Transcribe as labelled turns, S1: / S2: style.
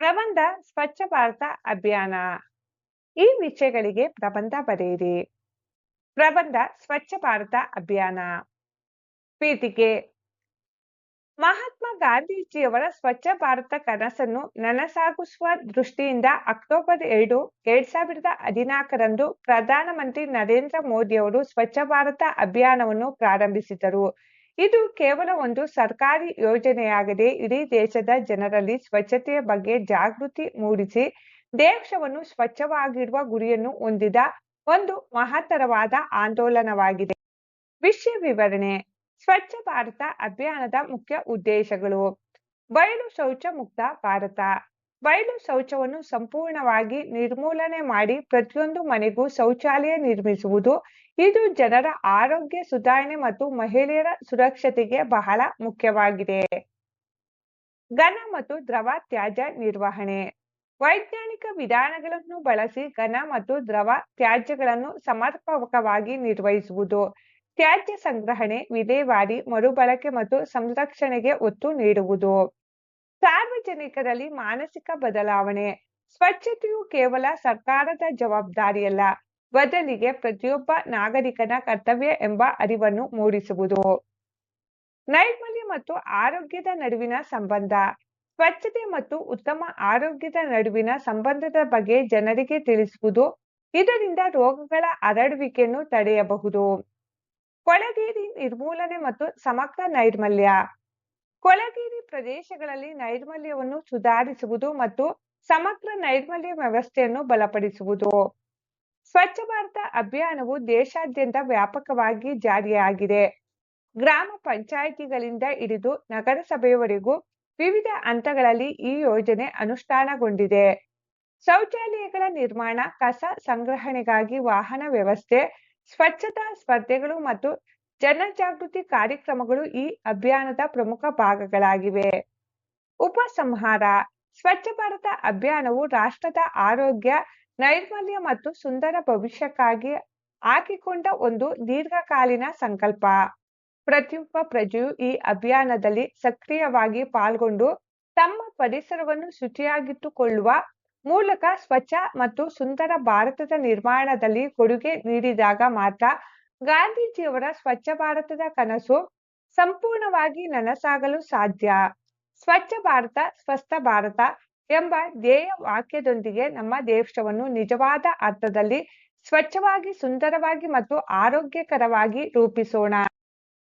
S1: ಪ್ರಬಂಧ ಸ್ವಚ್ಛ ಭಾರತ ಅಭಿಯಾನ. ಈ ವಿಷಯಗಳಿಗೆ ಪ್ರಬಂಧ ಬರೆಯಿರಿ. ಪ್ರಬಂಧ ಸ್ವಚ್ಛ ಭಾರತ ಅಭಿಯಾನ. ಪೀಠಿಕೆ. ಮಹಾತ್ಮ ಗಾಂಧೀಜಿಯವರ ಸ್ವಚ್ಛ ಭಾರತ ಕನಸನ್ನು ನನಸಾಗಿಸುವ ದೃಷ್ಟಿಯಿಂದ ಅಕ್ಟೋಬರ್ 2, 2014ರಂದು ಪ್ರಧಾನಮಂತ್ರಿ ನರೇಂದ್ರ ಮೋದಿಯವರು ಸ್ವಚ್ಛ ಭಾರತ ಅಭಿಯಾನವನ್ನು ಪ್ರಾರಂಭಿಸಿದರು. ಇದು ಕೇವಲ ಒಂದು ಸರ್ಕಾರಿ ಯೋಜನೆಯಾಗದೆ ಇಡೀ ದೇಶದ ಜನರಲ್ಲಿ ಸ್ವಚ್ಛತೆಯ ಬಗ್ಗೆ ಜಾಗೃತಿ ಮೂಡಿಸಿ ದೇಶವನ್ನು ಸ್ವಚ್ಛವಾಗಿಡುವ ಗುರಿಯನ್ನು ಹೊಂದಿದ ಒಂದು ಮಹತ್ತರವಾದ ಆಂದೋಲನವಾಗಿದೆ. ವಿಷಯ ವಿವರಣೆ. ಸ್ವಚ್ಛ ಭಾರತ ಅಭಿಯಾನದ ಮುಖ್ಯ ಉದ್ದೇಶಗಳು. ಬಯಲು ಶೌಚ ಮುಕ್ತ ಭಾರತ. ಬಯಲು ಶೌಚವನ್ನು ಸಂಪೂರ್ಣವಾಗಿ ನಿರ್ಮೂಲನೆ ಮಾಡಿ ಪ್ರತಿಯೊಂದು ಮನೆಗೂ ಶೌಚಾಲಯ ನಿರ್ಮಿಸುವುದು. ಇದು ಜನರ ಆರೋಗ್ಯ ಸುಧಾರಣೆ ಮತ್ತು ಮಹಿಳೆಯರ ಸುರಕ್ಷತೆಗೆ ಬಹಳ ಮುಖ್ಯವಾಗಿದೆ. ಘನ ಮತ್ತು ದ್ರವ ತ್ಯಾಜ್ಯ ನಿರ್ವಹಣೆ. ವೈಜ್ಞಾನಿಕ ವಿಧಾನಗಳನ್ನು ಬಳಸಿ ಘನ ಮತ್ತು ದ್ರವ ತ್ಯಾಜ್ಯಗಳನ್ನು ಸಮರ್ಪಕವಾಗಿ ನಿರ್ವಹಿಸುವುದು. ತ್ಯಾಜ್ಯ ಸಂಗ್ರಹಣೆ, ವಿಲೇವಾರಿ, ಮರುಬಳಕೆ ಮತ್ತು ಸಂರಕ್ಷಣೆಗೆ ಒತ್ತು ನೀಡುವುದು. ಸಾರ್ವಜನಿಕರಲ್ಲಿ ಮಾನಸಿಕ ಬದಲಾವಣೆ. ಸ್ವಚ್ಛತೆಯು ಕೇವಲ ಸರ್ಕಾರದ ಜವಾಬ್ದಾರಿಯಲ್ಲ, ಬದಲಿಗೆ ಪ್ರತಿಯೊಬ್ಬ ನಾಗರಿಕನ ಕರ್ತವ್ಯ ಎಂಬ ಅರಿವನ್ನು ಮೂಡಿಸುವುದು. ನೈರ್ಮಲ್ಯ ಮತ್ತು ಆರೋಗ್ಯದ ನಡುವಿನ ಸಂಬಂಧ. ಸ್ವಚ್ಛತೆ ಮತ್ತು ಉತ್ತಮ ಆರೋಗ್ಯದ ನಡುವಿನ ಸಂಬಂಧದ ಬಗ್ಗೆ ಜನರಿಗೆ ತಿಳಿಸುವುದು. ಇದರಿಂದ ರೋಗಗಳ ಹರಡುವಿಕೆಯನ್ನು ತಡೆಯಬಹುದು. ಕೊಳಗೇರಿ ನಿರ್ಮೂಲನೆ ಮತ್ತು ಸಮಗ್ರ ನೈರ್ಮಲ್ಯ. ಕೊಳಗೇರಿ ಪ್ರದೇಶಗಳಲ್ಲಿ ನೈರ್ಮಲ್ಯವನ್ನು ಸುಧಾರಿಸುವುದು ಮತ್ತು ಸಮಗ್ರ ನೈರ್ಮಲ್ಯ ವ್ಯವಸ್ಥೆಯನ್ನು ಬಲಪಡಿಸುವುದು. ಸ್ವಚ್ಛ ಭಾರತ ಅಭಿಯಾನವು ದೇಶಾದ್ಯಂತ ವ್ಯಾಪಕವಾಗಿ ಜಾರಿಯಾಗಿದೆ. ಗ್ರಾಮ ಪಂಚಾಯಿತಿಗಳಿಂದ ಹಿಡಿದು ನಗರಸಭೆಯವರೆಗೂ ವಿವಿಧ ಹಂತಗಳಲ್ಲಿ ಈ ಯೋಜನೆ ಅನುಷ್ಠಾನಗೊಂಡಿದೆ. ಶೌಚಾಲಯಗಳ ನಿರ್ಮಾಣ, ಕಸ ಸಂಗ್ರಹಣೆಗಾಗಿ ವಾಹನ ವ್ಯವಸ್ಥೆ, ಸ್ವಚ್ಛತಾ ಸ್ಪರ್ಧೆಗಳು ಮತ್ತು ಜನಜಾಗೃತಿ ಕಾರ್ಯಕ್ರಮಗಳು ಈ ಅಭಿಯಾನದ ಪ್ರಮುಖ ಭಾಗಗಳಾಗಿವೆ. ಉಪಸಂಹಾರ. ಸ್ವಚ್ಛ ಭಾರತ ಅಭಿಯಾನವು ರಾಷ್ಟ್ರದ ಆರೋಗ್ಯ, ನೈರ್ಮಲ್ಯ ಮತ್ತು ಸುಂದರ ಭವಿಷ್ಯಕ್ಕಾಗಿ ಹಾಕಿಕೊಂಡ ಒಂದು ದೀರ್ಘಕಾಲೀನ ಸಂಕಲ್ಪ. ಪ್ರತಿಯೊಬ್ಬ ಪ್ರಜೆಯು ಈ ಅಭಿಯಾನದಲ್ಲಿ ಸಕ್ರಿಯವಾಗಿ ಪಾಲ್ಗೊಂಡು ತಮ್ಮ ಪರಿಸರವನ್ನು ಶುಚಿಯಾಗಿಟ್ಟುಕೊಳ್ಳುವ ಮೂಲಕ ಸ್ವಚ್ಛ ಮತ್ತು ಸುಂದರ ಭಾರತದ ನಿರ್ಮಾಣದಲ್ಲಿ ಕೊಡುಗೆ ನೀಡಿದಾಗ ಮಾತ್ರ ಗಾಂಧೀಜಿಯವರ ಸ್ವಚ್ಛ ಭಾರತದ ಕನಸು ಸಂಪೂರ್ಣವಾಗಿ ನನಸಾಗಲು ಸಾಧ್ಯ. ಸ್ವಚ್ಛ ಭಾರತ ಸ್ವಸ್ಥ ಭಾರತ ಎಂಬ ಧ್ಯೇಯ ವಾಕ್ಯದೊಂದಿಗೆ ನಮ್ಮ ದೇಶವನ್ನು ನಿಜವಾದ ಅರ್ಥದಲ್ಲಿ ಸ್ವಚ್ಛವಾಗಿ, ಸುಂದರವಾಗಿ ಮತ್ತು ಆರೋಗ್ಯಕರವಾಗಿ ರೂಪಿಸೋಣ.